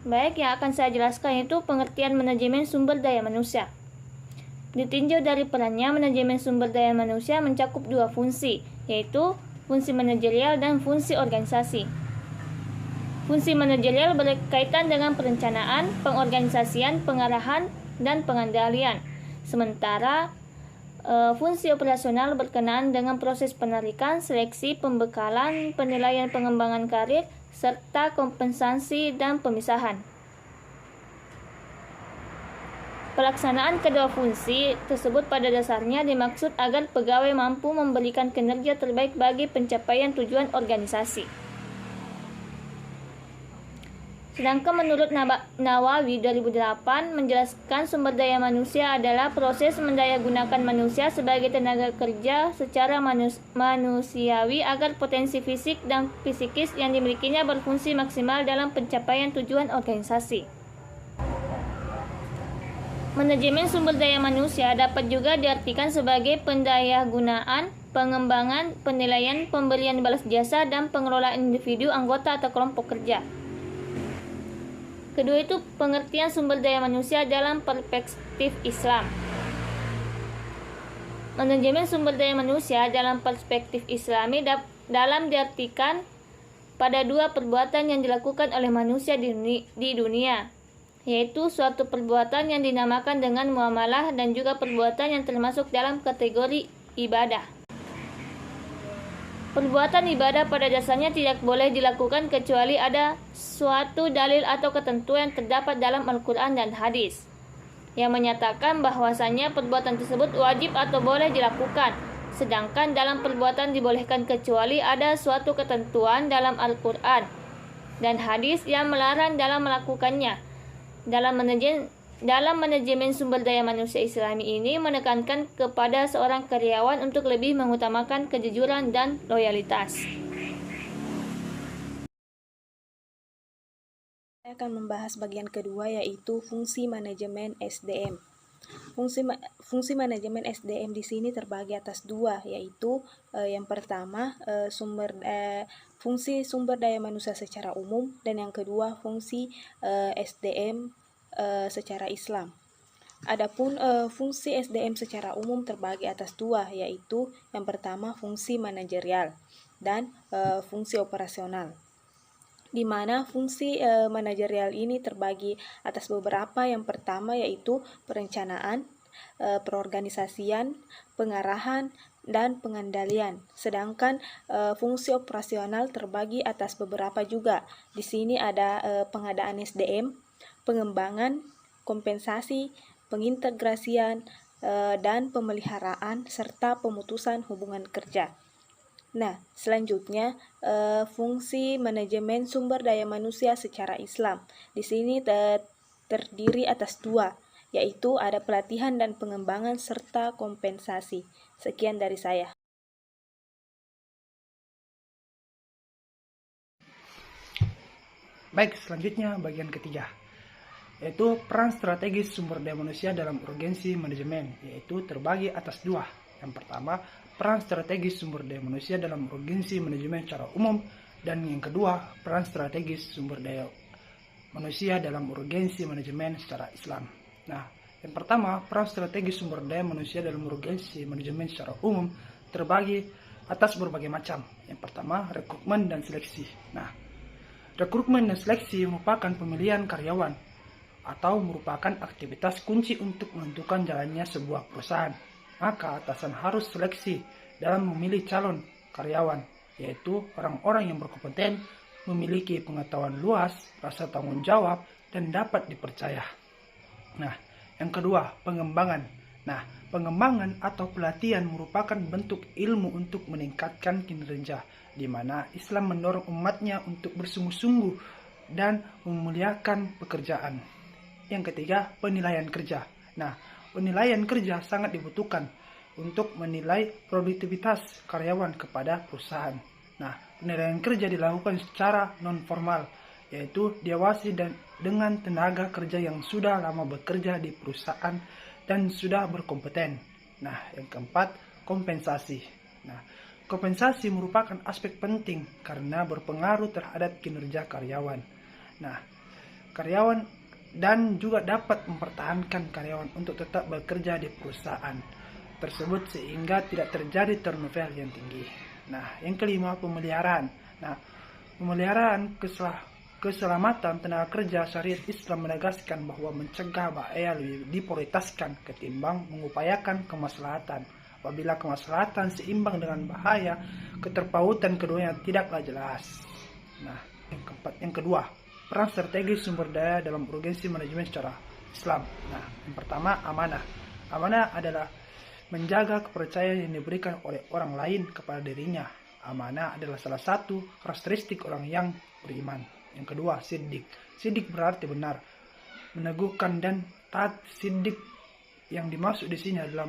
Baik, yang akan saya jelaskan itu pengertian manajemen sumber daya manusia. Ditinjau dari perannya, manajemen sumber daya manusia mencakup dua fungsi, yaitu fungsi manajerial dan fungsi organisasi. Fungsi manajerial berkaitan dengan perencanaan, pengorganisasian, pengarahan, dan pengendalian. Sementara fungsi operasional berkenaan dengan proses penarikan, seleksi, pembekalan, penilaian pengembangan karir, serta kompensasi dan pemisahan. Pelaksanaan kedua fungsi tersebut pada dasarnya dimaksud agar pegawai mampu memberikan kinerja terbaik bagi pencapaian tujuan organisasi. Sedangkan menurut Nawawi 2008 menjelaskan sumber daya manusia adalah proses mendayagunakan manusia sebagai tenaga kerja secara manusiawi agar potensi fisik dan psikis yang dimilikinya berfungsi maksimal dalam pencapaian tujuan organisasi. Manajemen sumber daya manusia dapat juga diartikan sebagai pendayagunaan, pengembangan, penilaian, pemberian balas jasa, dan pengelolaan individu, anggota, atau kelompok kerja. Kedua itu pengertian sumber daya manusia dalam perspektif Islam. Manajemen sumber daya manusia dalam perspektif Islami dalam diartikan pada dua perbuatan yang dilakukan oleh manusia di dunia, yaitu suatu perbuatan yang dinamakan dengan muamalah dan juga perbuatan yang termasuk dalam kategori ibadah. Perbuatan ibadah pada dasarnya tidak boleh dilakukan kecuali ada suatu dalil atau ketentuan yang terdapat dalam Al-Quran dan hadis yang menyatakan bahwasannya perbuatan tersebut wajib atau boleh dilakukan. Sedangkan dalam perbuatan dibolehkan kecuali ada suatu ketentuan dalam Al-Quran dan hadis yang melarang dalam melakukannya. Dalam manajemen sumber daya manusia Islami ini menekankan kepada seorang karyawan untuk lebih mengutamakan kejujuran dan loyalitas. Saya akan membahas bagian kedua, yaitu fungsi manajemen SDM. Fungsi manajemen SDM di sini terbagi atas dua, yaitu yang pertama fungsi sumber daya manusia secara umum, dan yang kedua fungsi SDM secara Islam. Adapun fungsi SDM secara umum terbagi atas dua, yaitu yang pertama fungsi manajerial dan fungsi operasional, di mana fungsi manajerial ini terbagi atas beberapa. Yang pertama yaitu perencanaan, perorganisasian, pengarahan, dan pengendalian. Sedangkan fungsi operasional terbagi atas beberapa juga. Di sini ada pengadaan SDM, pengembangan, kompensasi, pengintegrasian, dan pemeliharaan, serta pemutusan hubungan kerja. Nah, selanjutnya fungsi manajemen sumber daya manusia secara Islam. Di sini terdiri atas dua, yaitu ada pelatihan dan pengembangan serta kompensasi. Sekian dari saya. Baik, selanjutnya bagian ketiga, yaitu peran strategis sumber daya manusia dalam urgensi manajemen, yaitu terbagi atas dua. Yang pertama, peran strategis sumber daya manusia dalam urgensi manajemen secara umum, dan yang kedua, peran strategis sumber daya manusia dalam urgensi manajemen secara Islam. Nah, yang pertama, peran strategis sumber daya manusia dalam urgensi manajemen secara umum terbagi atas berbagai macam. Yang pertama, rekrutmen dan seleksi. Nah, rekrutmen dan seleksi merupakan pemilihan karyawan atau merupakan aktivitas kunci untuk menentukan jalannya sebuah perusahaan. Maka atasan harus seleksi dalam memilih calon karyawan, yaitu orang-orang yang berkompeten, memiliki pengetahuan luas, rasa tanggung jawab, dan dapat dipercaya. Nah, yang kedua, pengembangan. Nah, pengembangan atau pelatihan merupakan bentuk ilmu untuk meningkatkan kinerja, di mana Islam mendorong umatnya untuk bersungguh-sungguh dan memuliakan pekerjaan. Yang ketiga, penilaian kerja. Nah, penilaian kerja sangat dibutuhkan untuk menilai produktivitas karyawan kepada perusahaan. Nah, penilaian kerja dilakukan secara non-formal, yaitu diawasi dengan tenaga kerja yang sudah lama bekerja di perusahaan dan sudah berkompeten. Nah, yang keempat, kompensasi. Nah, kompensasi merupakan aspek penting karena berpengaruh terhadap kinerja karyawan. Nah, karyawan dan juga dapat mempertahankan karyawan untuk tetap bekerja di perusahaan tersebut sehingga tidak terjadi turnover yang tinggi. Nah, yang kelima, pemeliharaan. Nah, pemeliharaan keselamatan tenaga kerja syariat Islam menegaskan bahwa mencegah bahaya lebih diprioritaskan ketimbang mengupayakan kemaslahatan. Apabila kemaslahatan seimbang dengan bahaya, keterpautan keduanya tidaklah jelas. Nah, yang kedua, peran strategis sumber daya dalam urgensi manajemen secara Islam. Nah, yang pertama, amanah. Amanah adalah menjaga kepercayaan yang diberikan oleh orang lain kepada dirinya. Amanah adalah salah satu karakteristik orang yang beriman. Yang kedua, siddiq. Siddiq berarti benar, meneguhkan dan taat. Siddiq yang dimaksud di sini adalah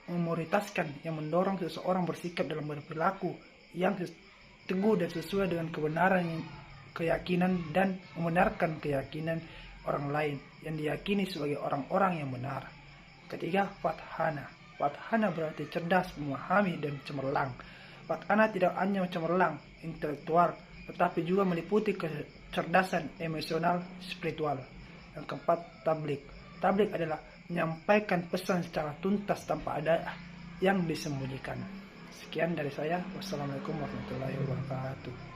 memoritaskan, yang mendorong seseorang bersikap dalam berperilaku yang teguh dan sesuai dengan kebenaran keyakinan dan membenarkan keyakinan orang lain yang diyakini sebagai orang-orang yang benar. Ketiga, fathana. Fathana berarti cerdas, memahami, dan cemerlang. Fathana tidak hanya cemerlang intelektual, tetapi juga meliputi kecerdasan emosional spiritual. Yang keempat, tabligh. Tabligh adalah menyampaikan pesan secara tuntas tanpa ada yang disembunyikan. Sekian dari saya. Wassalamualaikum warahmatullahi wabarakatuh.